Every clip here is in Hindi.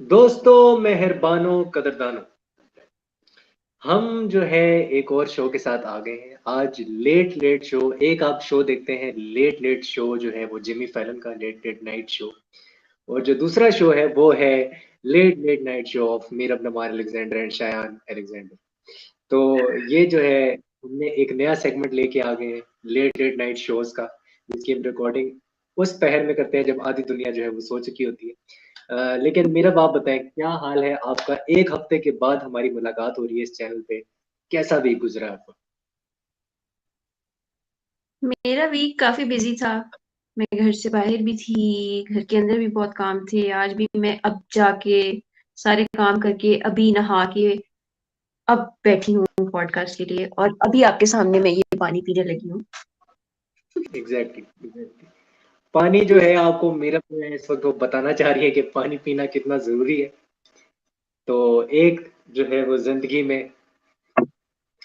दोस्तों, मेहरबानों, कदरदानों, हम जो है एक और शो के साथ आ गए हैं। आज लेट लेट शो, एक आप शो देखते हैं लेट लेट शो जो है वो जिमी फैलन का लेट लेट नाइट शो। और जो दूसरा शो है वो है late late night show of मीरब नमार अलेक्जेंडर एंड शायान अलेक्जेंडर। तो ये जो है हमने एक नया सेगमेंट लेके आ गए हैं लेट लेट नाइट शोज का, जिसकी हम रिकॉर्डिंग उस पहर में करते हैं जब आधी दुनिया जो है वो सो चुकी होती है। लेकिन मेरा आप बताएं क्या हाल है आपका? एक हफ्ते के बाद हमारी मुलाकात हो रही है इस चैनल पे। कैसा वीक गुजरा आपका? मेरा वीक काफी बिजी था। मैं घर से बाहर भी थी, घर के अंदर भी बहुत काम थे। आज भी मैं अब जाके सारे काम करके अभी नहा के अब बैठी हूँ पॉडकास्ट के लिए, और अभी आपके सामने मैं ये पानी पीने लगी हूँ। एग्जैक्टली। पानी जो है आपको, मेरा जो है इस वक्त वो बताना चाह रही है कि पानी पीना कितना जरूरी है। तो एक जो है वो जिंदगी में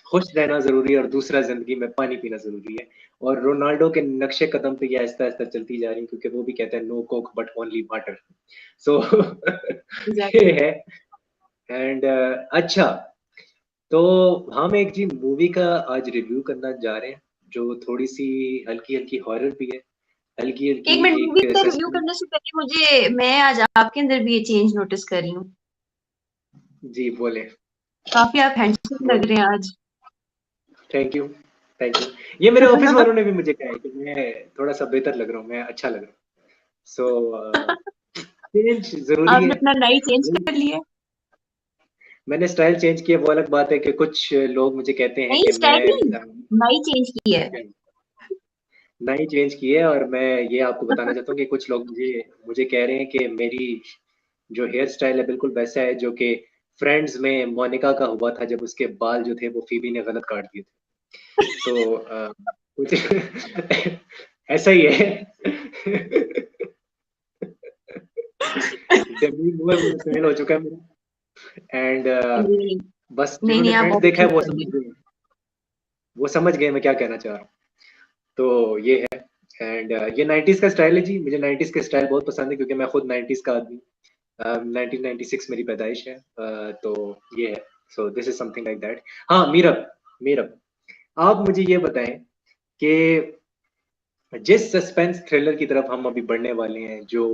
खुश रहना ज़रूरी है और दूसरा ज़िंदगी में पानी पीना ज़रूरी है। और रोनाल्डो के नक्शे कदम पे ये आहिस्ता-आहिस्ता चलती जा रही है, क्योंकि वो भी कहते हैं no coke but only water. So ये एग्जैक्टली। है। एंड अच्छा, तो हम एक जी मूवी का आज रिव्यू करना जा रहे हैं, जो थोड़ी-सी हल्की-हल्की हॉरर भी है, एक हल्की-हल्की मिनट, मूवी एक का रिव्यू सस्पेंस। करने से पहले मैं आज आपके अंदर भी ये चेंज नोटिस कर रही हूँ। जी, बोलें, काफी आप हैंडसम लग बोलें। रहे हैं आज। Thank you, thank you. ये मेरे ऑफ़िस वालों ने भी मुझे कहा है कि मैं थोड़ा-सा बेहतर लग रहा हूँ, मैं अच्छा लग रहा हूँ। सो चेंज ज़रूरी आपने है। अपना नाई चेंज कर लिया? मैंने स्टाइल चेंज किया, वो अलग बात है कि कुछ लोग मुझे कहते हैं नहीं, कि स्टाइल नहीं, नाई चेंज की है। नहीं चेंज की है। और मैं ये आपको बताना चाहता हूँ कि कुछ लोग मुझे मुझे कह रहे हैं कि मेरी जो हेयर स्टाइल है बिल्कुल वैसा है जो कि फ्रेंड्स में मोनिका का हुआ था, जब उसके बाल जो थे वो फीबी ने गलत काट दिए थे। तो कुछ ऐसा ही है। डेमी मूवर वाला स्टाइल हो चुका है मेरा। एंड नहीं, बस नहीं, जिन्होंने नहीं, आप फ्रेंड्स बहुत देखा है ठीक वो कर समझ रहे गए, वो समझ गए मैं क्या कहना चाह रहा हूँ। तो ये है। एंड ये 90s का स्टाइल है जी। मुझे 90s का स्टाइल बहुत पसंद है, क्योंकि मैं खुद 90s का आदमी हूँ। 1996 मेरी पैदाइश है। तो ये है। So this is something like that. हाँ, मीरब, मीरब, आप मुझे ये बताएं कि जिस सस्पेंस थ्रिलर की तरफ हम अभी बढ़ने वाले हैं, जो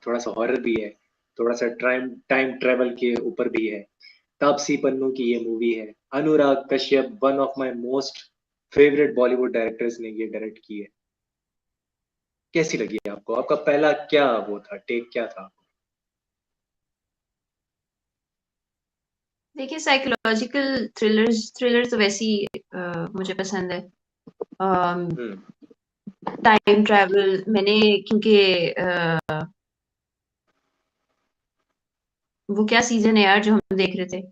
थोड़ा सा हॉरर भी है, थोड़ा सा टाइम टाइम ट्रेवल के ऊपर भी है। तापसी पन्नू की ये मूवी है। Anurag Kashyap, one of my most favourite Bollywood directors ने ये डायरेक्ट की है। कैसी लगी आपको? आपका पहला क्या वो था, टेक क्या था? देखिए, साइकोलॉजिकल थ्रिलर्स थ्रिलर तो वैसे ही मुझे पसंद है। हम्म। टाइम ट्रैवल मैंने, क्योंकि वो क्या सीजन है यार जो हम देख रहे थे?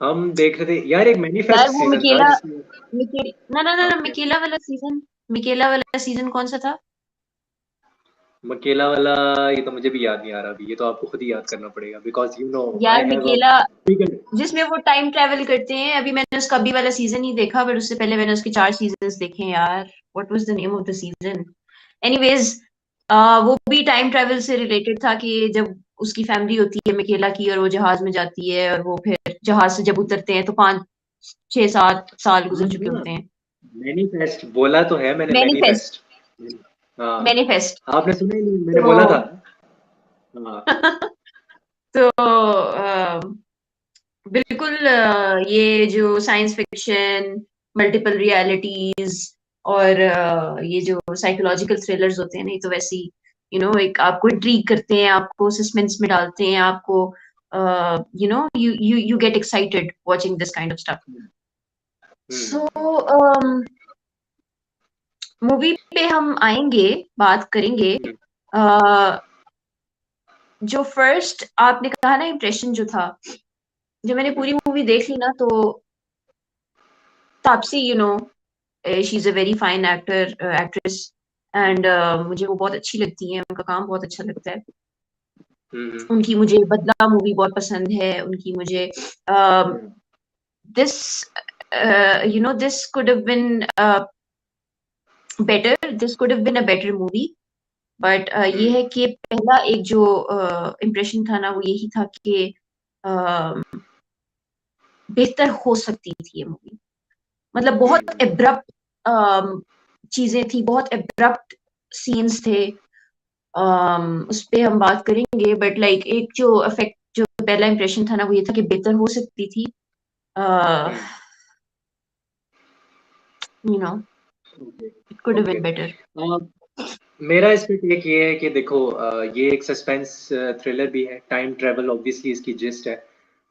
हम देख रहे थे यार, एक यार मैनिफेस्ट वो सीजन था मिकेला, जिसमें। ना ना ना हाँ, ना, मिकेला वाला सीजन कौन सा था? मकेला वाला, ये तो मुझे भी याद नहीं आ रहा अभी। ये तो आपको खुद ही याद करना पड़ेगा, बिकॉज यू नो आई यार हैव अ मिकेला, बिग। जिसमें वो टाइम ट्रैवल करते हैं। अभी मैंने उसका अभी वाला सीजन ही देखा, बट उससे पहले मैंने उसके 4 सीजन्स देखे हैं यार। What was the name of the season? Anyways, वो भी टाइम ट्रैवल से रिलेटेड था कि जब उसकी फैमिली होती है मिकेला की, और वो जहाज में जाती है, और वो फिर जहाज से जब उतरते हैं तो 5 6 7 साल गुजर हाँ चुके हाँ, होते हैं। मैनिफेस्ट बोला तो है मैंने, मैनिफेस्ट, मैनिफेस्ट। हाँ, मैनिफेस्ट। आपने सुना ही नहीं, मैंने तो बोला था। हाँ। तो बिल्कुल, ये जो साइंस फिक्शन, मल्टीपल रियलिटीज, और ये जो साइकोलॉजिकल थ्रिलर्स होते हैं, नहीं तो वैसे ही एक आपको इंट्रीग करते हैं, आपको सस्पेंस में डालते हैं, आपको you get excited watching this kind of stuff. Hmm. So movie पे हम आएंगे, बात करेंगे। हम्म। uh, जो फर्स्ट आपने कहा ना, इम्प्रेशन जो था, जब मैंने हम्म। पूरी मूवी देख ली ना, तो Taapsee, she is a very fine actress. And मुझे वो बहुत अच्छी लगती है, उनका काम बहुत अच्छा लगता है। हम्म। उनकी मुझे बदला मूवी बहुत पसंद है। उनकी मुझे hmm. This this could have been better, this could have been a better movie. But ये है कि पहला एक जो इम्प्रेशन था ना वो यही था कि बेहतर हो सकती थी ये मूवी। मतलब बहुत एब्रप्ट चीजें थी, बहुत एब्रप्ट सीन्स थे। उस पे हम बात करेंगे, बट लाइक एक जो इफेक्ट, जो पहला इम्प्रेशन था ना वो ये था कि बेहतर हो सकती थी। You know, it could have okay. Been better. मेरा इस पे टेक ये है कि देखो ये एक सस्पेंस थ्रिलर भी है, टाइम ट्रेवल ऑब्वियसली इसकी जिस्ट है,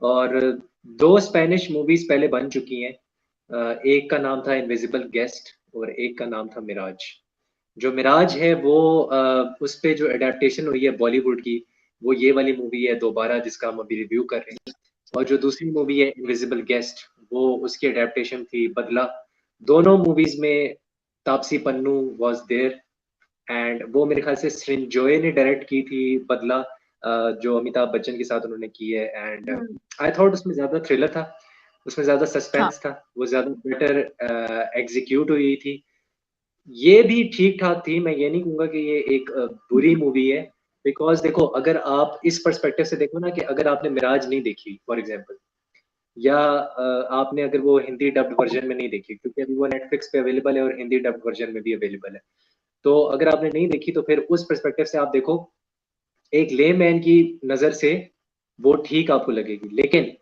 और दो स्पेनिश मूवीज पहले बन चुकी हैं। एक का नाम था इनविजिबल गेस्ट और एक का नाम था मिराज। जो मिराज है वो उस पे जो एडेप्टेशन हुई है बॉलीवुड की, वो ये वाली मूवी है दोबारा जिसका हम अभी रिव्यू कर रहे हैं। और जो दूसरी मूवी है इनविजिबल गेस्ट, वो उसकी एडेप्टेशन थी बदला। दोनों मूवीज में Taapsee Pannu was there, and वो मेरे ख्याल से सृंजोय ने डायरेक्ट की थी बदला, जो अमिताभ बच्चन के साथ उन्होंने की है। एंड आई थॉट उसमें ज्यादा थ्रिलर था, उसमें ज्यादा हाँ सस्पेंस था, वो ज्यादा बेटर एग्जीक्यूट हुई थी। ये भी ठीक ठाक थी, मैं ये नहीं कहूंगा कि ये एक बुरी मूवी है। बिकॉज देखो, अगर आप इस पर्सपेक्टिव से देखो ना, कि अगर आपने मिराज नहीं देखी फॉर एग्जाम्पल, या आपने अगर वो हिंदी डब्ड वर्जन में नहीं देखी, क्योंकि अभी वो नेटफ्लिक्स पे अवेलेबल है और हिंदी डब्ड वर्जन में भी अवेलेबल है, तो अगर आपने नहीं देखी तो फिर उस पर्सपेक्टिव से आप देखो, एक लेमैन की नजर से वो ठीक आपको लगेगी। लेकिन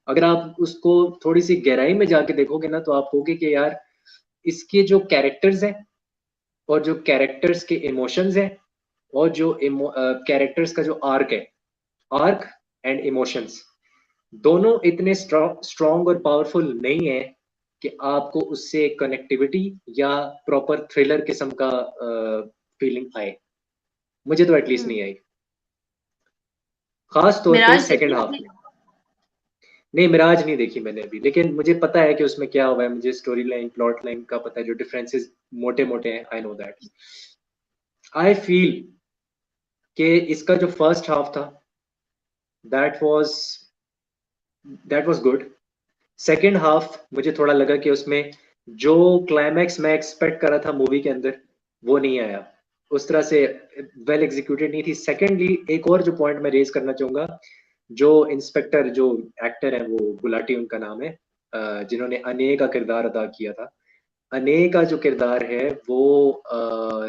अगर आप उसको थोड़ी सी गहराई में जाके देखोगे ना, तो आप कहोगे कि यार इसके जो कैरेक्टर्स हैं और जो कैरेक्टर्स के इमोशंस हैं और जो कैरेक्टर्स का जो आर्क है, आर्क एंड इमोशंस, दोनों इतने स्ट्रॉन्ग और पावरफुल नहीं है कि आपको उससे कनेक्टिविटी या प्रॉपर थ्रिलर किस्म का फीलिंग आए। मुझे तो एटलीस्ट नहीं आई, खास तौर पे मिराज सेकंड देखी हाफ आपने? में। नहीं, मिराज नहीं देखी मैंने अभी, लेकिन मुझे पता है कि उसमें क्या हुआ है, मुझे स्टोरी लाइन प्लॉट लाइन का पता है, जो डिफरेंसेस मोटे मोटे हैं, I know that. I feel कि इसका जो फर्स्ट हाफ था, that was that was good. Second half मुझे थोड़ा लगा कि उसमें जो क्लाइमैक्स मैं एक्सपेक्ट कर रहा था मूवी के अंदर, वो नहीं आया, उस तरह से वेल एग्जीक्यूटेड नहीं थी। सेकेंडली, एक और जो पॉइंट मैं रेज करना चाहूंगा, जो इंस्पेक्टर जो एक्टर है, वो गुलाटी उनका नाम है, जिन्होंने अने का किरदार अदा किया था। अने का जो किरदार है वो,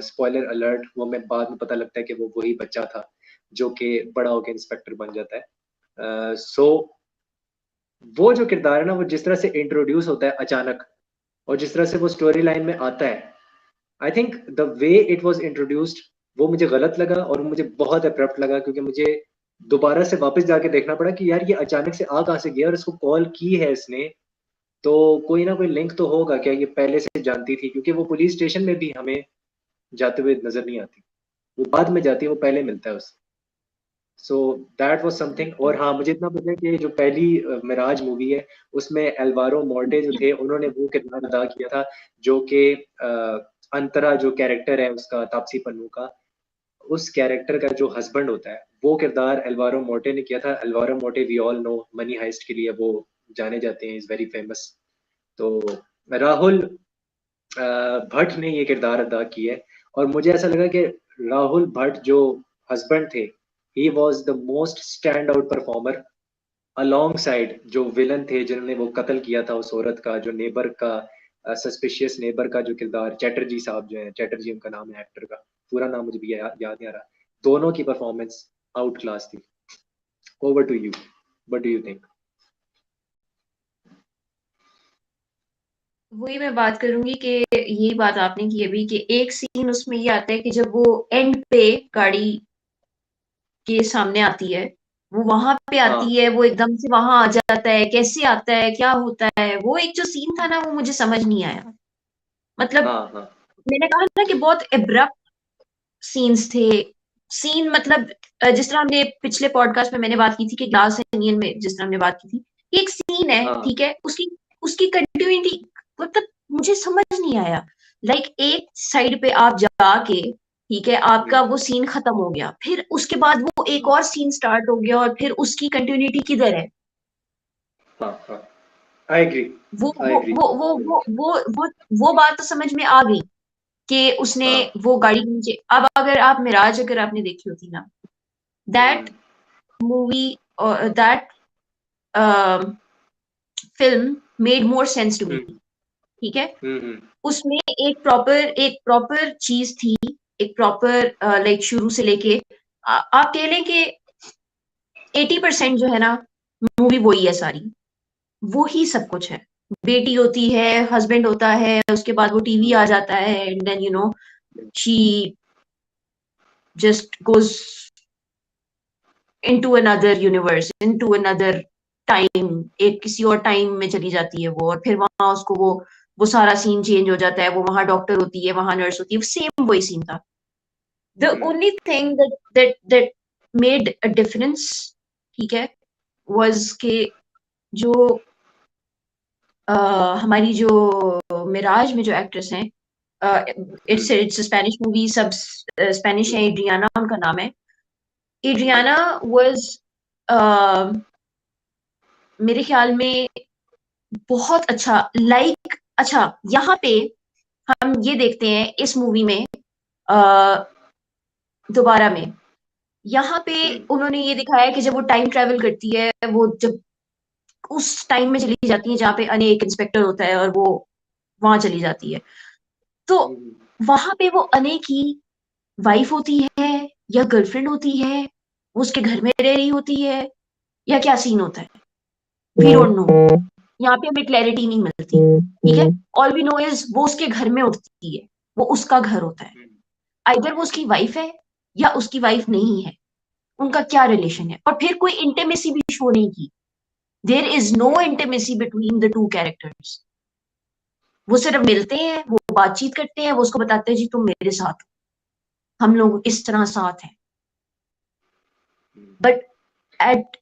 स्पॉइलर अलर्ट, वो मैं बाद में पता लगता है कि वो वही बच्चा था जो कि बड़ा होकर इंस्पेक्टर बन जाता है। सो वो जो किरदार है ना, वो जिस तरह से इंट्रोड्यूस होता है अचानक, और जिस तरह से वो स्टोरी लाइन में आता है, आई think the way it was introduced, वो मुझे गलत लगा और मुझे बहुत अब्रप्ट लगा, क्योंकि मुझे दोबारा से वापस जाके देखना पड़ा कि यार ये अचानक से आ कहाँ से गया, और इसको कॉल की है इसने, तो कोई ना कोई लिंक तो होगा क्या, ये पहले से जानती थी, क्योंकि वो पुलिस स्टेशन में भी हमें जाते हुए नजर नहीं आती, वो बाद में जाती है, वो पहले मिलता है उससे। So that was something. और हाँ, मुझे इतना पता है कि जो पहली मिराज मूवी है, उसमें एल्वारो मोर्टे जो थे, उन्होंने वो किरदार अदा किया था, जो कि अंतरा जो कैरेक्टर है उसका, तापसी पन्नू का, उस कैरेक्टर का जो हस्बैंड होता है, वो किरदार एल्वारो मोर्टे ने किया था। Alvaro Morte we all know, Money Heist के लिए वो जाने जाते हैं, इज वेरी फेमस। तो राहुल भट्ट ने ये किरदार अदा किया है, और मुझे ऐसा लगा कि राहुल भट्ट जो हस्बैंड थे, he was the most stand out performer, along side जो विलन थे जिन्होंने वो कत्ल किया था उस औरत का, जो नेबर का, सस्पिशियस नेबर का जो किरदार, चैटर्जी साहब जो है, चैटर्जी उनका नाम है एक्टर का, पूरा नाम मुझे भी याद नहीं आ रहा। दोनों की परफॉर्मेंस आउट क्लास थी। Over to you, what do you think? वही मैं बात करूंगी कि यही बात आपने की अभी, कि एक सीन उसमें ये आता है कि जब वो एंड पे गाड़ी के सामने आती है, वो वहां पे हाँ आती है, वो एकदम से वहां आ जाता है, कैसे आता है, क्या होता है, वो एक जो सीन था ना वो मुझे समझ नहीं आया। मतलब हाँ हाँ। मैंने कहा ना कि बहुत एब्रप्ट सीन्स थे। सीन मतलब जिस तरह हमने पिछले पॉडकास्ट में मैंने बात की थी कि ग्लास एनियन में जिस तरह हमने बात की थी, कि एक सीन है, हाँ ठीक है, उसकी उसकी कंटिन्यूटी मतलब मुझे समझ नहीं आया। लाइक एक साइड पे आप जाके, ठीक है, आपका वो सीन खत्म हो गया, फिर उसके बाद वो एक और सीन स्टार्ट हो गया और फिर उसकी कंटिन्यूटी किधर है? हाँ हाँ। आई एग्री, वो आई वो एग्री। वो वो वो वो वो वो बात तो समझ में आ गई, कि उसने हाँ। वो गाड़ी के नीचे, अब अगर आप मिराज अगर आपने देखी होती ना, that movie that film made more sense to me, hmm ठीक है। हम्म उसमें एक प्रॉपर चीज थी, एक प्रॉपर लाइक शुरू से लेके आप कह लें कि 80% जो है ना मूवी वही है सारी, वो ही सब कुछ है। बेटी होती है, हस्बैंड होता है, उसके बाद वो टीवी आ जाता है, and then she just goes into another universe, into another time, एक किसी और टाइम में चली जाती है वो, और फिर वहां उसको वो सारा सीन चेंज हो जाता है, वो वहां डॉक्टर होती है, वहां नर्स होती है, सेम वही सीन था। The only thing that made a difference, ठीक है, वाज के जो हमारी जो मिराज में जो एक्ट्रेस हैं, इट्स स्पेनिश मूवी, सब स्पेनिश है, एड्रियाना उनका नाम है। एड्रियाना वाज मेरे ख्याल में बहुत अच्छा, अच्छा, यहाँ पे हम ये देखते हैं इस मूवी में दोबारा में, यहाँ पे उन्होंने ये दिखाया कि जब वो टाइम ट्रेवल करती है, वो जब उस टाइम में चली जाती है जहाँ पे अनेक इंस्पेक्टर होता है, और वो वहां चली जाती है, तो वहां पे वो अनेक की वाइफ होती है या गर्लफ्रेंड होती है, वो उसके घर में रह रही होती है, या क्या सीन होता है, वी डोंट नो। यहाँ पे हमें क्लैरिटी नहीं मिलती, ठीक है। ऑल वी नो इज वो उसके घर में उठती है, वो उसका घर होता है, आइदर वो उसकी वाइफ है या उसकी वाइफ नहीं है, उनका क्या रिलेशन है, और फिर कोई इंटीमेसी भी शो नहीं की। There is no intimacy between the two characters. वो सिर्फ मिलते हैं, वो बातचीत करते हैं, वो उसको बताते हैं जी तुम मेरे साथ हो, हम लोग इस तरह साथ हैं। But at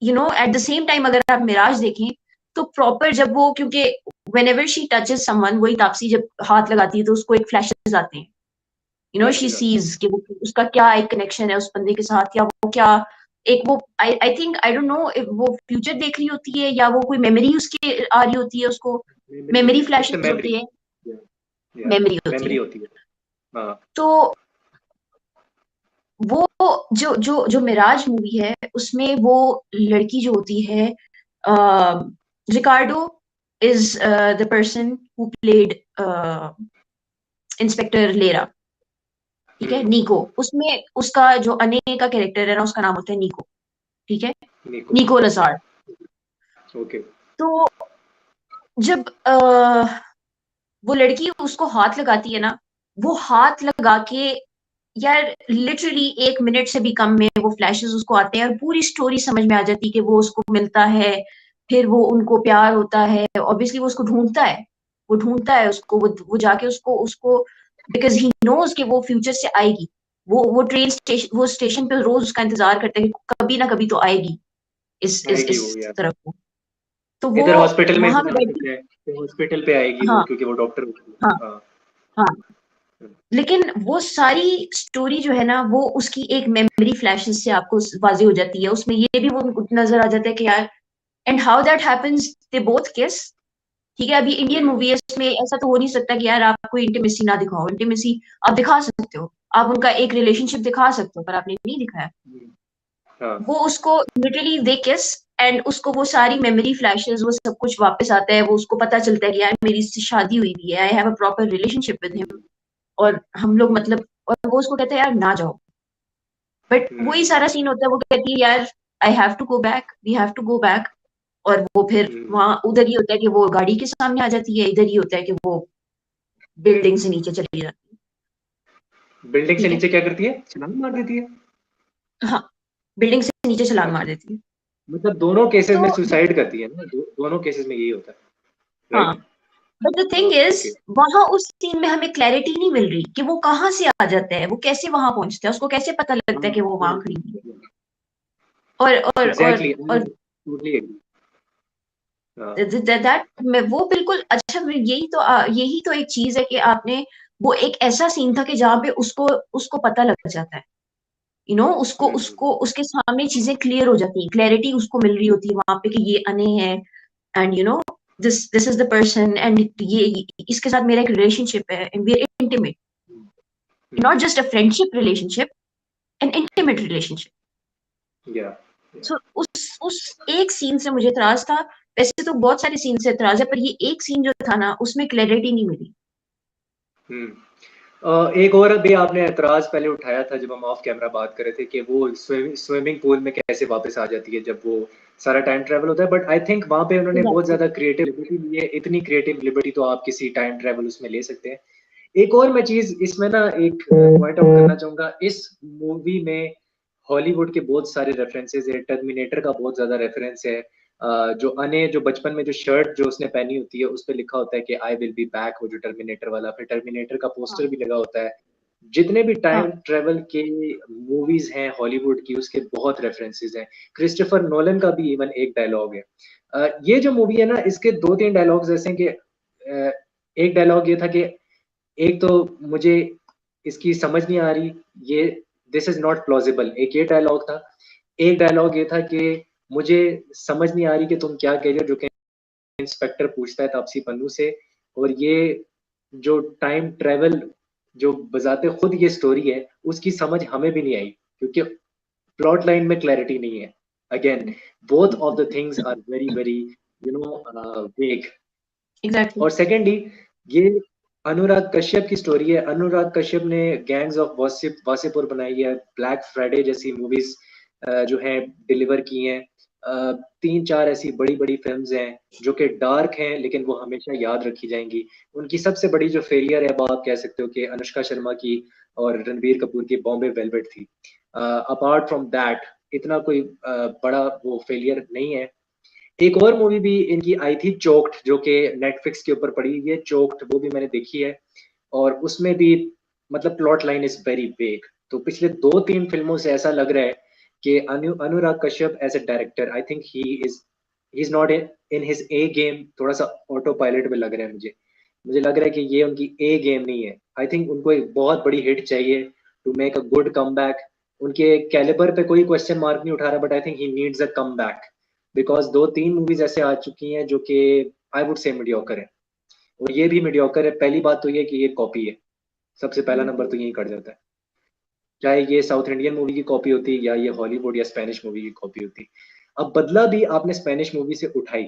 at the same time अगर आप मिराज देखें, तो प्रॉपर जब वो, क्योंकि whenever she touches someone, वही तापसी जब हाथ लगाती है तो उसको एक फ्लैशेस आते हैं, शी सीज कि वो उसका क्या एक कनेक्शन है उस बंदे के साथ, या वो क्या एक वो I think I don't no वो फ्यूचर देख रही होती है या वो कोई मेमोरी उसके आ रही होती है, उसको मेमोरी फ्लैशेस मेमोरी, होते हैं, मेमोरी होती मेमोरी है। होती है। हाँ। तो वो जो जो जो मिराज मूवी है, उसमें वो लड़की जो होती है, Ricardo is the person who played inspector Lera, ठीक है। नीको, उसमें उसका जो अने का कैरेक्टर है ना, उसका नाम होता है नीको, ठीक है, निको। नीको लसार। ओके। तो जब वो लड़की उसको हाथ लगाती है ना, वो हाथ लगा के, यार लिटरली 1 मिनट से भी कम में वो फ्लैशेस उसको आते हैं और पूरी स्टोरी समझ में आ जाती है कि वो उसको मिलता है, फिर वो उनको प्यार होता है, ऑब्वियसली वो उसको ढूंढता है, वो ढूंढता है उसको, वो जाके उसको उसको बिकॉज ही नोज कि वो फ्यूचर से आएगी, वो ट्रेन स्टेशन, वो स्टेशन पे रोज उसका इंतजार करता है कि कभी ना कभी तो आएगी आएगी इस वो यार, तरफ को। तो वो इधर हॉस्पिटल में वहां पे इंतजार बैठी, करते हैं कि हॉस्पिटल पे आएगी वो, हाँ क्योंकि वो डॉक्टर होती है। हाँ हाँ। हाँ, लेकिन वो सारी स्टोरी जो है ना, वो उसकी एक मेमोरी फ्लैशेस से आपको वाजे हो जाती है, उसमें ये भी वो नजर आ जाता है कि यार, and how that happens, they both किस, ठीक है। अभी इंडियन मूवी है, इसमें ऐसा तो हो नहीं सकता कि यार आप कोई इंटीमेसी ना दिखाओ, इंटीमेसी आप दिखा सकते हो, आप उनका एक रिलेशनशिप दिखा सकते हो, पर आपने नहीं दिखाया। हाँ। वो उसको लिटरली दे किस, एंड उसको वो सारी मेमोरी फ्लैशेस, वो सब कुछ वापस आता है, वो उसको पता चलता है कि यार मेरी इससे शादी हुई भी है, I have a proper relationship with him, और हम लोग मतलब, और वो उसको कहते हैं यार ना जाओ, बट वही सारा सीन होता है, वो कहती है यार I have to go back, we have to go back, और वो फिर वहां उधर ही होता है कि वो गाड़ी के सामने आ जाती है, इधर ही होता है कि वो बिल्डिंग से नीचे चली जाती है, बिल्डिंग से ठीक है। नीचे क्या करती है, छलांग मार देती है। हाँ, बिल्डिंग से नीचे छलांग मार अच्छा, देती है। मतलब दोनों केसेस तो में सुसाइड करती है ना, दोनों केसेस में यही होता है, हाँ, right. But the thing is, okay. वहां उस सीन में हमें क्लैरिटी नहीं मिल रही कि वो कहाँ से आ जाता है, वो कैसे वहां पहुंचता है, उसको कैसे पता लगता है कि वो वहां खड़ी है, और और और एग्जैक्टली, और टोटली एग्री। दैट, वो बिल्कुल अच्छा, यही तो एक चीज है कि आपने, वो एक ऐसा सीन था कि जहाँ पे उसको उसको पता लग जाता है, उसको उसको उसके सामने चीजें क्लियर हो जाती है, क्लैरिटी उसको मिल रही होती है वहां पे कि ये अने है, and this is the person and ये इसके साथ मेरा एक relationship है and we are intimate, not just a friendship relationship, an intimate relationship. Yeah. So उस एक सीन से मुझे इतराज था. वैसे तो बहुत सारे सीन से इतराज है, पर ये एक सीन जो था ना, उसमें क्लैरिटी नहीं मिली. एक और भी आपने ऐतराज पहले उठाया था जब हम ऑफ कैमरा बात कर रहे थे कि वो स्विमिंग पूल में कैसे वापस आ जाती है जब वो सारा टाइम ट्रैवल होता है. बट आई थिंक वहां पे उन्होंने बहुत ज्यादा क्रिएटिव लिबर्टी ली है. इतनी क्रिएटिव लिबर्टी तो आप किसी टाइम ट्रैवल उसमें ले सकते हैं. एक और मैं चीज इसमें ना एक पॉइंट आउट करना चाहूंगा. इस मूवी में हॉलीवुड के बहुत सारे रेफरेंसेस है. टर्मिनेटर का बहुत ज्यादा रेफरेंस है. जो बचपन में जो शर्ट जो उसने पहनी होती है उस पर लिखा होता है कि आई विल बी बैक, वो जो टर्मिनेटर वाला, फिर टर्मिनेटर का पोस्टर भी लगा होता है. जितने भी टाइम ट्रेवल के मूवीज हैं हॉलीवुड की उसके बहुत रेफरेंसेस हैं. क्रिस्टोफर नोलन का भी इवन एक डायलॉग है. ये जो मूवी है ना इसके 2-3 डायलॉग्स ऐसे हैं कि एक डायलॉग ये था कि एक तो मुझे इसकी समझ नहीं आ रही, ये दिस इज नॉट प्लॉजिबल, एक ये डायलॉग था. एक डायलॉग ये था कि मुझे समझ नहीं आ रही कि तुम क्या कह रहे हो, जो कि इंस्पेक्टर पूछता है तापसी पन्नू से. और ये जो टाइम ट्रेवल जो बजाते खुद ये स्टोरी है उसकी समझ हमें भी नहीं आई क्योंकि प्लॉट लाइन में क्लैरिटी नहीं है. Again both of the things are very very vague. Exactly. और सेकेंडली ये अनुराग कश्यप की स्टोरी है. अनुराग कश्यप ने गैंग्स ऑफ वासेपुर बनाई है, ब्लैक फ्राइडे जैसी मूवीज जो हैं डिलीवर की हैं. 3-4 ऐसी बड़ी बड़ी फिल्म्स हैं जो कि डार्क हैं लेकिन वो हमेशा याद रखी जाएंगी. उनकी सबसे बड़ी जो फेलियर है वो आप कह सकते हो कि अनुष्का शर्मा की और रणबीर कपूर की बॉम्बे वेलवेट थी. अपार्ट फ्रॉम दैट इतना कोई बड़ा वो फेलियर नहीं है. एक और मूवी भी इनकी आई थी चोक्ड, जो कि नेटफ्लिक्स के ऊपर पड़ी हुई है. चोक्ड वो भी मैंने देखी है और उसमें भी मतलब plot line is very vague. तो पिछले 2-3 फिल्मों से ऐसा लग रहा है कि Anurag Kashyap as a director I think he is not in his A game. थोड़ा सा ऑटो पायलट में लग रहा है मुझे लग रहा है कि ये उनकी ए गेम नहीं है. आई थिंक उनको एक बहुत बड़ी हिट चाहिए to make a good comeback. उनके कैलिबर पे कोई क्वेश्चन मार्क नहीं उठा रहा but I think he needs a comeback because 2-3 movies ऐसे आ चुकी हैं जो कि आई वुड से मीडियोकर है. और ये भी मीडियोकर है. पहली बात तो ये कि ये कॉपी है. सबसे पहला नंबर तो यही कट जाता है. चाहे ये साउथ इंडियन मूवी की कॉपी होती या ये हॉलीवुड या स्पेनिश मूवी की कॉपी होती. अब बदला भी आपने स्पेनिश मूवी से उठाई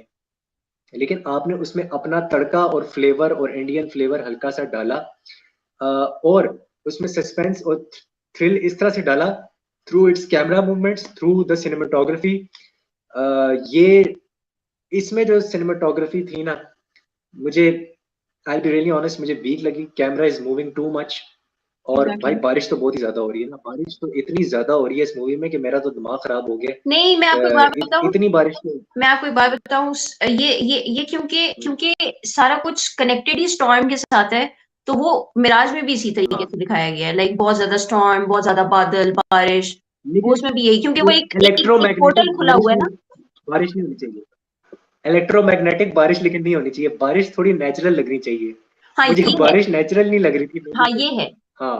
लेकिन आपने उसमें अपना तड़का और फ्लेवर और इंडियन फ्लेवर हल्का सा डाला. और उसमें सस्पेंस और थ्रिल इस तरह से डाला through it's camera movements, through the cinematography. ये इसमें जो सिनेमाटोग्राफी थी ना मुझे आई बी रियली ऑनेस्ट मुझे वीक लगी. Camera is moving too much. और भाई बारिश तो बहुत ही ज्यादा हो रही है ना. बारिश तो इतनी ज्यादा हो रही है इस मूवी में कि मेरा तो दिमाग खराब हो गया. नहीं, मैं आपको एक बात बताऊं. इतनी बारिश तो मैं आपको एक बात बताऊं. ये क्योंकि सारा कुछ कनेक्टेड ही स्टॉर्म के साथ है, तो वो मिराज में भी इसी तरीके से दिखाया गया है. लाइक बहुत ज्यादा स्टॉर्म, बहुत ज्यादा बादल, बारिश. वो उसमें भी यही, क्योंकि वो एक पोर्टल खुला हुआ है ना. बारिश नहीं होनी चाहिए. इलेक्ट्रोमैग्नेटिक बारिश लेकिन नहीं होनी चाहिए. बारिश थोड़ी नेचुरल लगनी चाहिए. हाँ, मुझे ये बारिश नेचुरल नहीं लग रही थी. हाँ, ये है. हाँ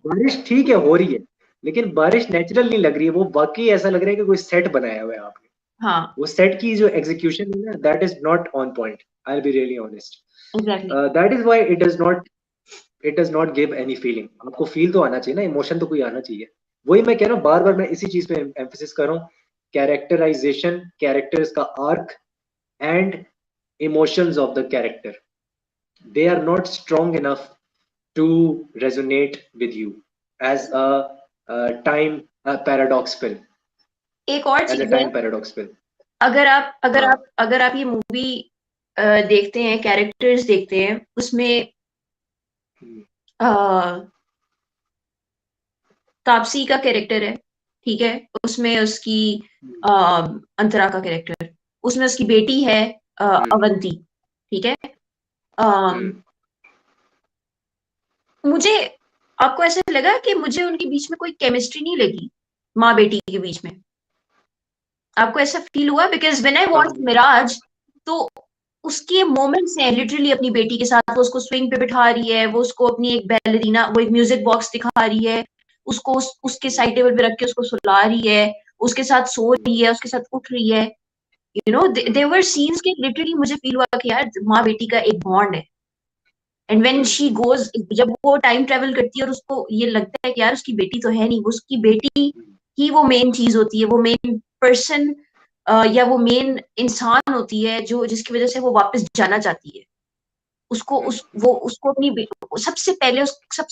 बारिश ठीक है हो रही है लेकिन बारिश नेचुरल नहीं लग रही है. वो वाकई ऐसा लग रहा है कि कोई सेट बनाया हुआ है आपने. हाँ, वो सेट की जो एग्जीक्यूशन है ना that is not on point. I will be really honest. Exactly. That is why it does not give any feeling. आपको फील तो आना चाहिए ना, इमोशन तो कोई आना चाहिए. वही मैं कह रहा हूँ बार बार मैं इसी चीज पे एम्फेसिस कर रहा हूँ. कैरेक्टराइजेशन, कैरेक्टर्स का arc and emotions of the character, they are not strong enough to resonate with you as time paradox film. एक और as a चीज है. time paradox film. अगर आप ये मूवी देखते हैं, कैरेक्टर्स देखते हैं, उसमें तापसी का कैरेक्टर है, ठीक है. उसमें उसकी अंतरा का कैरेक्टर, उसमें उसकी बेटी है अवंती, ठीक है. मुझे आपको ऐसा लगा कि मुझे उनके बीच में कोई केमिस्ट्री नहीं लगी, माँ बेटी के बीच में? आपको ऐसा फील हुआ? Because when I watch Mirage, तो उसके मोमेंट्स हैं लिटरली अपनी बेटी के साथ. वो उसको स्विंग पे बिठा रही है, वो उसको अपनी एक बैलरीना, वो एक म्यूजिक बॉक्स दिखा रही है, उसको उसके साइड टेबल पे रख के उसको सुला रही है, उसके साथ सो रही है, उसके साथ उठ रही है. यू नो देवर सीन्स के लिटरली मुझे फील हुआ कि यार माँ बेटी का एक बॉन्ड है। एंड व्हेन शी गोज, जब वो टाइम ट्रेवल करती है और उसको ये लगता है कि यार उसकी बेटी तो है नहीं, उसकी बेटी ही वो मेन चीज होती है, वो मेन पर्सन या वो मेन इंसान होती है जो जिसकी वजह से वो वापस जाना चाहती है। उसको उसको अपनी सबसे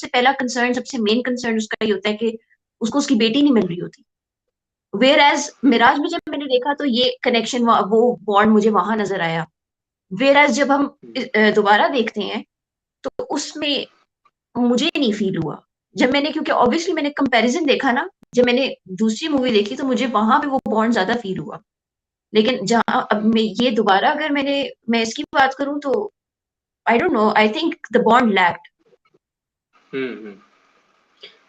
पहला कंसर्न, सबसे मेन कंसर्न उसका ये होता है कि उसको उसकी बेटी नहीं मिल रही होती। वेयर एज मिराज में जब मैंने देखा तो ये कनेक्शन, वो बॉन्ड मुझे वहां नजर आया। वेयर एज जब हम दोबारा देखते हैं तो उसमें मुझे नहीं फील हुआ। जब मैंने, क्योंकि ऑब्वियसली मैंने कंपैरिजन देखा ना, जब मैंने दूसरी मूवी देखी तो मुझे वहां पे वो बॉन्ड ज्यादा फील हुआ। लेकिन जहां अब मैं ये दोबारा अगर मैं इसकी बात करूं तो I don't know, I think the bond lacked. Hmm.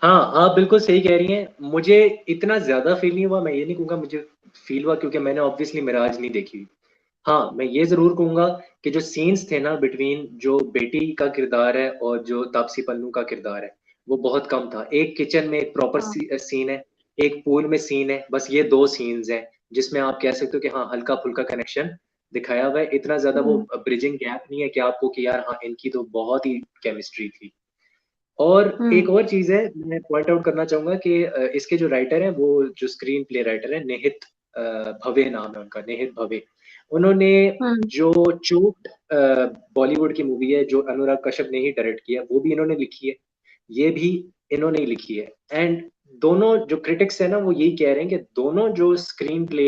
हाँ, आप बिल्कुल सही कह रही हैं। मुझे इतना ज्यादा फील नहीं हुआ, मैं ये नहीं कहूंगा मुझे फील हुआ, क्योंकि मैंने ऑब्वियसली मिराज नहीं देखी हुई। हाँ, मैं ये जरूर कहूंगा कि जो सीन्स थे ना बिटवीन जो बेटी का किरदार है और जो तापसी पन्नू का किरदार है, वो बहुत कम था। एक किचन में एक प्रॉपर हाँ। सीन है, एक पूल में सीन है, बस ये दो सीन्स हैं जिसमें आप कह सकते हो कि हाँ, हल्का फुल्का कनेक्शन दिखाया हुआ है। इतना ज्यादा वो हम्म। ब्रिजिंग गैप नहीं है कि आपको कि यार हाँ, इनकी तो बहुत ही केमिस्ट्री थी। और एक हम्म। और चीज है, मैं पॉइंट आउट करना चाहूंगा कि इसके जो राइटर हैं, वो जो स्क्रीन प्ले राइटर है, नेहित भवे नाम है उनका, नेहित भवे। उन्होंने हम्म। जो चोट बॉलीवुड की मूवी है जो अनुराग कश्यप ने ही डायरेक्ट किया, वो भी इन्होंने लिखी है, ये भी इन्होंने ही लिखी है। एंड दोनों जो क्रिटिक्स है ना, वो यही कह रहे हैं कि दोनों जो स्क्रीन प्ले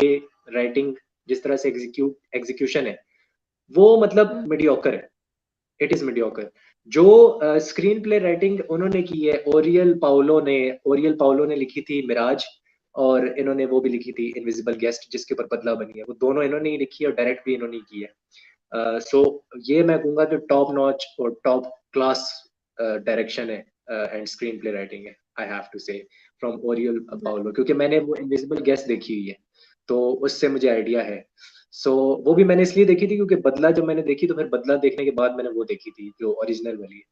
राइटिंग, जिस तरह से एग्जीक्यूशन है, वो मतलब हम्म। मीडियोकर है। It is mediocre. जो स्क्रीन प्ले राइटिंग उन्होंने की है, ओरियल पाउलो ने लिखी थी मिराज, और इन्होंने वो भी लिखी थी इनविजिबल गेस्ट, जिसके ऊपर बदला बनी है, वो दोनों इन्होंने ही लिखी है और डायरेक्ट भी इन्होंने ही की है। सो ये मैं कहूंगा कि टॉप नॉच और टॉप क्लास डायरेक्शन है एंड स्क्रीन प्ले राइटिंग है, आई हैव टू से, फ्रॉम ओरियल पाउलो, क्योंकि मैंने वो इनविजिबल गेस्ट देखी हुई है, तो उससे मुझे आइडिया है। सो वो भी मैंने इसलिए देखी थी क्योंकि बदला जब मैंने देखी, तो फिर बदला देखने के बाद मैंने वो देखी थी जो ओरिजिनल वाली है।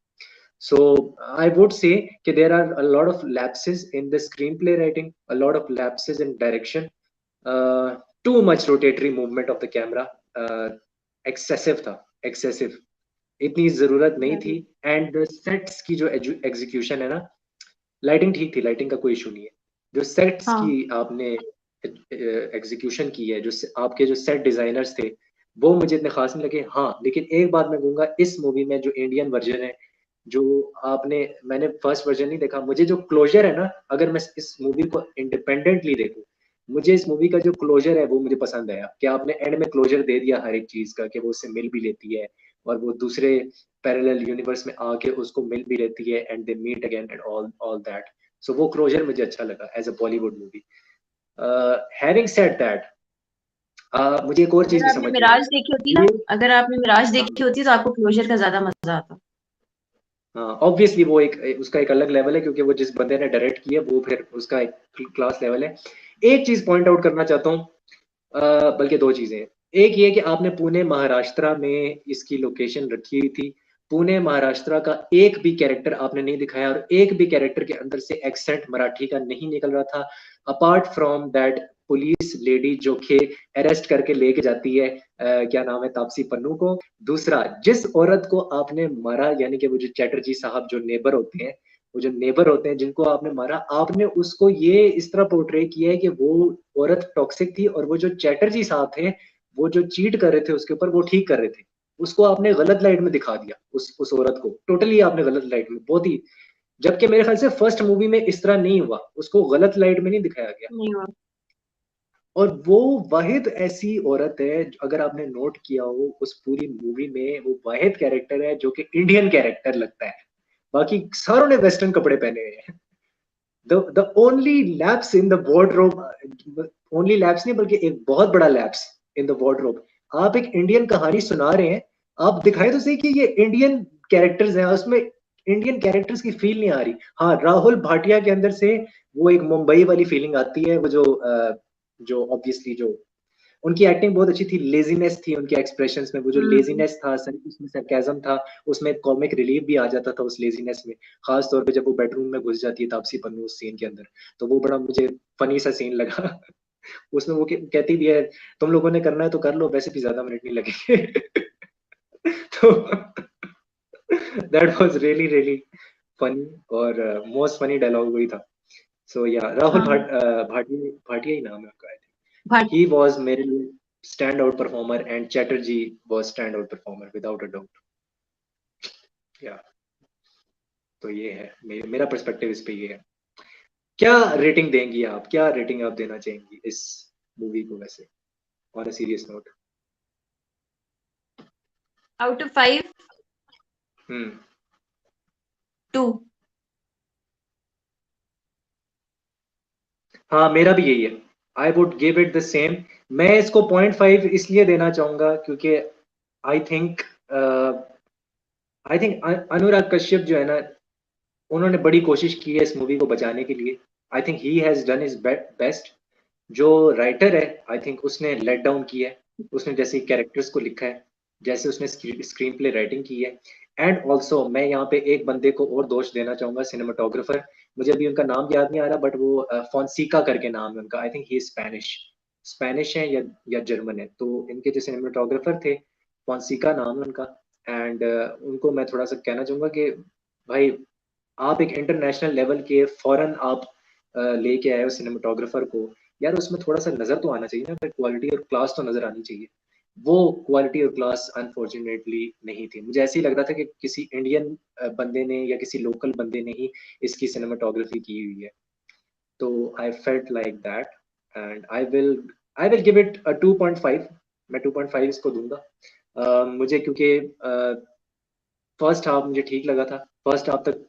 सो आई वुड से कि there are a lot of lapses in the screenplay writing, a lot of lapses in direction, too much rotatory movement of the camera, excessive था, एक्सेसिव, इतनी जरूरत नहीं थी। एंड सेट्स की जो एग्जीक्यूशन है ना, लाइटिंग ठीक थी, लाइटिंग का कोई इशू नहीं है। जो सेट्स की हाँ। आपने एग्जीक्यूशन की है, जो आपके जो सेट डिजाइनर्स थे, वो मुझे इतने खास नहीं लगे। हाँ, लेकिन एक बात मैं कहूंगा, इस मूवी में जो इंडियन वर्जन है, जो आपने, मैंने फर्स्ट वर्जन नहीं देखा, मुझे जो क्लोजर है ना, अगर मैं इस मूवी को इंडिपेंडेंटली देखूं, मुझे इस मूवी का जो क्लोजर है वो मुझे पसंद आया, कि आपने एंड में क्लोजर दे दिया हर एक चीज का, कि वो उससे मिल भी लेती है और वो दूसरे पैरेलल यूनिवर्स में आके उसको मिल भी लेती है, and they meet again and all all that. So वो क्लोजर मुझे अच्छा लगा as a Bollywood movie. Having said that, मुझे एक और चीज अगर भी आपने समझ नहीं आई मिराज देखी होती ना, ये। अगर आपने मिराज हाँ, देखी होती तो आपको क्लोजर का ज्यादा मजा आता। हाँ, ऑब्वियसली वो एक उसका एक अलग लेवल है, क्योंकि वो जिस बंदे ने डायरेक्ट किया वो फिर उसका एक क्लास लेवल है। एक चीज पॉइंट आउट करना चाहता हूँ, बल्कि दो चीजें। एक ये कि आपने पुणे महाराष्ट्र में इसकी लोकेशन रखी हुई थी, पुणे महाराष्ट्र का एक भी कैरेक्टर आपने नहीं दिखाया, और एक भी कैरेक्टर के अंदर से एक्सेंट मराठी का नहीं निकल रहा था, apart from that police lady जो कि अरेस्ट करके लेके जाती है, क्या नाम है, तापसी पन्नू को। दूसरा, जिस औरत को आपने मारा, यानी कि वो जो चैटर्जी साहब जो नेबर होते हैं, वो जो नेबर होते हैं जिनको आपने मारा, आपने उसको ये इस तरह पोर्ट्रे किया है कि वो औरत टॉक्सिक थी, और वो जो चैटर्जी साहब थे, वो जो चीट कर रहे थे उसके ऊपर, वो ठीक कर रहे थे। उसको आपने गलत लाइट में दिखा दिया, उस औरत को टोटली आपने गलत लाइट में, बहुत ही, जबकि मेरे ख्याल से फर्स्ट मूवी में इस तरह नहीं हुआ, उसको गलत लाइट में नहीं दिखाया गया। नहीं हुआ। और वो वाहिद ऐसी औरत है, अगर आपने नोट किया हो उस पूरी मूवी में, वो वाहिद कैरेक्टर है जो कि इंडियन कैरेक्टर लगता है, बाकी सारों ने वेस्टर्न कपड़े पहने हुए हैं। The only lapse in the wardrobe, only lapse नहीं बल्कि एक बहुत बड़ा लैप्स इन द वार्डरोब, आप एक इंडियन कहानी सुना रहे हैं, आप दिखाए तो सही कि ये इंडियन कैरेक्टर्स हैं, उसमें इंडियन कैरेक्टर्स की फील नहीं आ रही। हाँ, राहुल भाटिया के अंदर से वो एक मुंबई वाली फीलिंग आती है, वो जो ऑब्वियसली जो उनकी एक्टिंग बहुत अच्छी थी, लेजीनेस थी उनके एक्सप्रेशंस में, वो जो हम्म। लेजीनेस था, उसमें सरकाजम था, उसमें कॉमिक रिलीफ भी आ जाता था उस लेजीनेस में। खास तौर पे जब वो बेडरूम में घुस जाती है तापसी पन्नू उस सीन के अंदर, तो वो बड़ा मुझे फनी सा सीन लगा। उसमें वो कहती भी है तुम लोगों ने करना है तो कर लो, वैसे भी ज्यादा मिनट नहीं लगेंगे। तो that was really really funny, और मोस्ट फनी डायलॉग वही था। सो या राहुल हाँ भाटिया भाटिया ही नाम है उनका, भाट ही वाज मेरे लिए stand out performer, and Chatterjee was stand out performer without a doubt. या तो ये है मेरा पर्सपेक्टिव इस पे ये है। क्या रेटिंग देंगी आप, क्या रेटिंग आप देना चाहेंगी इस मूवी को वैसे, on a serious note? Out of 5, हम्म 2। हाँ मेरा भी यही है, I would give it the same. मैं इसको 0.5 इसलिए देना चाहूंगा क्योंकि आई थिंक अनुराग कश्यप जो है ना, उन्होंने बड़ी कोशिश की है इस मूवी को बचाने के लिए। आई think he has done his best. जो राइटर है आई थिंक उसने लेट डाउन किया है, उसने जैसे कैरेक्टर्स को लिखा है, जैसे उसने स्क्रीन प्ले राइटिंग की है। एंड ऑल्सो मैं यहाँ पे एक बंदे को और दोष देना चाहूंगा, सिनेमाटोग्राफर। मुझे अभी उनका नाम याद नहीं आ रहा, बट वो फॉन्सिका करके नाम है उनका, आई थिंक ही स्पेनिश स्पेनिश है या जर्मन है। तो इनके जो सिनेमाटोग्राफर थे, फॉन्सिका नाम है उनका। एंड उनको मैं थोड़ा सा कहना चाहूंगा कि भाई आप एक इंटरनेशनल लेवल के फॉरेन आप लेके आए हो सिनेमाटोग्राफर को, यार उसमें थोड़ा सा नजर तो आना चाहिए ना, क्वालिटी और क्लास तो नजर आनी चाहिए। वो क्वालिटी और क्लास अनफॉर्चुनेटली नहीं थी। मुझे ऐसे ही लग रहा था कि किसी इंडियन बंदे ने या किसी लोकल बंदे ने ही इसकी सिनेमाटोग्राफी की हुई है। तो I felt like that, and I will give it a 2.5। मैं 2.5 इसको दूंगा। मुझे क्योंकि फर्स्ट हाफ मुझे ठीक लगा था, फर्स्ट हाफ तक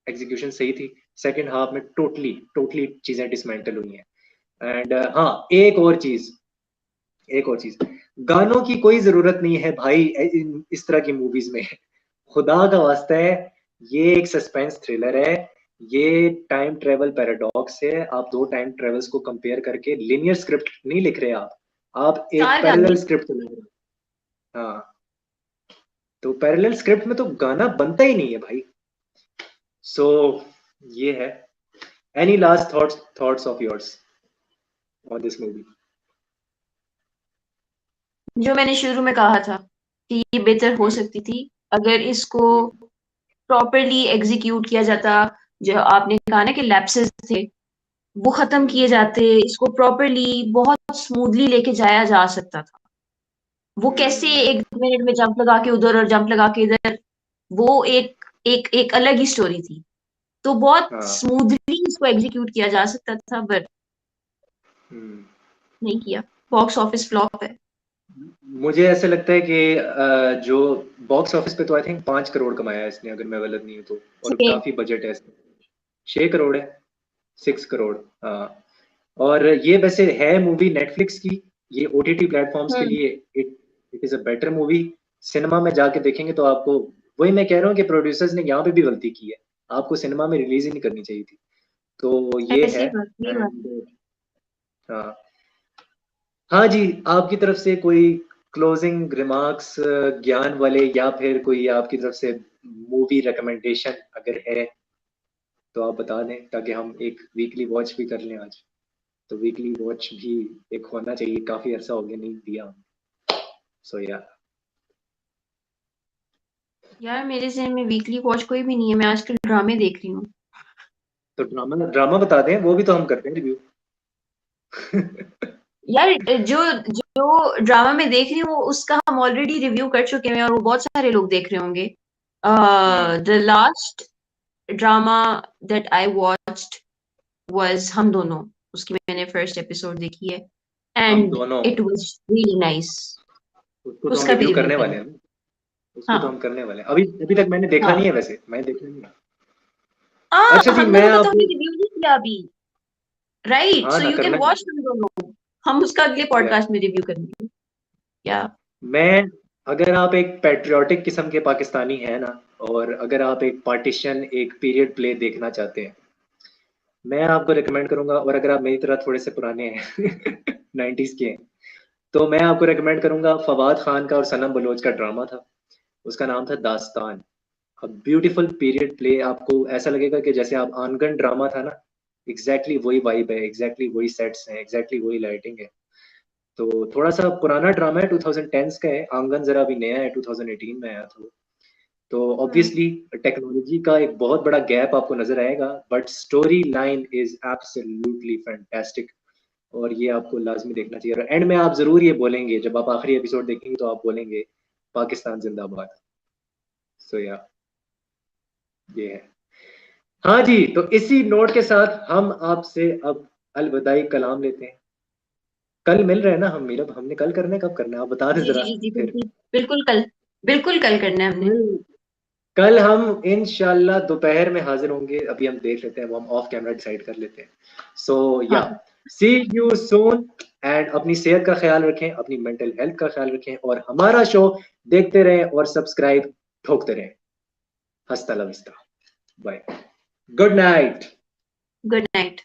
एग्जीक्यूशन सही थी, सेकंड हाफ में टोटली टोटली चीजें डिसमेंटल हुई हैं। एंड हाँ, एक और चीज, गानों की कोई जरूरत नहीं है भाई इस तरह की मूवीज में। खुदा का वास्ता है, ये एक सस्पेंस थ्रिलर है, ये टाइम ट्रेवल पैराडॉक्स है। आप दो टाइम ट्रेवल्स को कंपेयर करके लिनियर स्क्रिप्ट नहीं लिख रहे आप एक 4 पैरेलल गाने। स्क्रिप्ट लिख रहे हो। हाँ, तो पैरेलल स्क्रिप्ट में तो गाना बनता ही नहीं है भाई। सो ये है। Any last thoughts of yours on this movie? जो मैंने शुरू में कहा था कि ये बेहतर हो हम्म सकती थी अगर इसको हम्म प्रॉपरली एग्जीक्यूट किया जाता। जो आपने कहा ना कि लैप्सेस थे, वो खत्म हम्म किए जाते, इसको प्रॉपरली बहुत स्मूथली लेके जाया जा सकता था। वो कैसे हम्म, 1 मिनट में जंप लगा के उधर और जंप लगा के इधर, वो एक एक एक अलग ही स्टोरी थी। तो बहुत हाँ। स्मूथली इसको एग्जीक्यूट किया जा सकता था, बट हम्म। नहीं किया। बॉक्स ऑफिस फ्लॉप है। मुझे ऐसे लगता है कि जो बॉक्स ऑफिस पे तो आई थिंक 5 करोड़ कमाया है इसने, अगर मैं गलत नहीं हूँ तो, और छह। काफी बजट है इसमें। 6 करोड़ है, 6 करोड़, हाँ। और ये वैसे है मूवी नेटफ्लिक्स की, ये ओटीटी प्लेटफॉर्म्स के हम्म। लिए it it is a better movie. Cinema में जाके देखेंगे तो आपको, वही मैं कह रहा हूँ कि प्रोड्यूसर्स ने यहाँ पे भी गलती की है, आपको सिनेमा में रिलीज ही नहीं करनी चाहिए थी। तो ये है। ऐसी बात नहीं बात। एंड हाँ, हाँ जी, आपकी तरफ से कोई क्लोजिंग रिमार्क्स ज्ञान वाले, या फिर कोई आपकी तरफ से मूवी रिकमेंडेशन अगर है तो आप बता दें, ताकि हम एक वीकली वॉच भी कर लें आज। तो वीकली वॉच भी एक होना चाहिए, काफी अरसा हो गया नहीं दिया। सो या यार मेरे ज़हन में वीकली वॉच कोई भी नहीं है, मैं आजकल ड्रामे देख रही हूँ। तो ड्रामा ड्रामा बता दें, वो भी तो हम करते हैं रिव्यू। यार जो जो ड्रामा मैं देख रही हूँ उसका हम ऑलरेडी रिव्यू कर चुके हैं और वो बहुत सारे लोग देख रहे होंगे। Hmm, the last drama that I watched was हम दोनों। उसकी मैंने फर्स्ट एपिसोड देखी है हम एंड दोनों, इट वाज रियली नाइस। उसको तो हम उसका भी रिव्यू रिव्यू करने वाले करेंगे। हैं ना, उसको तो हाँ हम करने वाले हैं। अभी अभी तक मैंने देखा हाँ नहीं है, वैसे मैंने देखा नहीं है। हाँ, अच्छा जी, हम मैं दोनों का तो आप, हमने रिव्यू नहीं किया अभी। राइट, हाँ सो ना, यू कैन करना वॉच हम दोनों। हम उसका अगले है। पॉडकास्ट में रिव्यू करेंगे। या मैं, अगर आप एक पैट्रियोटिक किस्म के पाकिस्तानी हैं ना, और अगर आप एक पार्टीशन, एक पीरियड प्ले देखना चाहते हैं, मैं आपको रिकमेंड करूंगा। और अगर आप मेरी तरह थोड़े से पुराने हैं 90s के हैं, तो मैं आपको रिकमेंड करूंगा फवाद खान का और सनम बलोच का ड्रामा था, उसका नाम था दास्तान। ब्यूटीफुल पीरियड प्ले, आपको ऐसा लगेगा कि जैसे आप आंगन ड्रामा था ना, एग्जैक्टली वही वाइब है, एग्जैक्टली वही सेट्स हैं, एग्जैक्टली वही लाइटिंग है। तो थोड़ा सा पुराना ड्रामा है, 2010s का है। आंगन जरा अभी नया है, 2018 में आया था। तो ऑब्वियसली टेक्नोलॉजी का एक बहुत बड़ा गैप आपको नजर आएगा, but story line is absolutely fantastic, और ये आपको लाजमी देखना चाहिए। और एंड में आप जरूर ये बोलेंगे, जब आप आखिरी एपिसोड देखेंगे तो आप बोलेंगे पाकिस्तान जिंदाबाद। सो या ये है। हाँ जी, तो इसी नोट के साथ हम आपसे अब अलविदाई कलाम लेते हैं। कल मिल रहे हैं ना हम मीरब? हमने कल करना है, कब करना है आप बता दें जी जरा जी जी, फिर। बिल्कुल कल करना है हमने। कल हम इंशाल्लाह दोपहर में हाजिर होंगे। अभी हम देख लेते हैं, वो हम ऑफ कैमरा डिसाइड कर लेते हैं। सो या हाँ, सी यू सून, एंड अपनी सेहत का ख्याल रखें, अपनी मेंटल हेल्थ का ख्याल रखें, और हमारा शो देखते रहें और सब्सक्राइब ठोकते रहें। हस्ता ला विस्ता, bye, good night. Good night.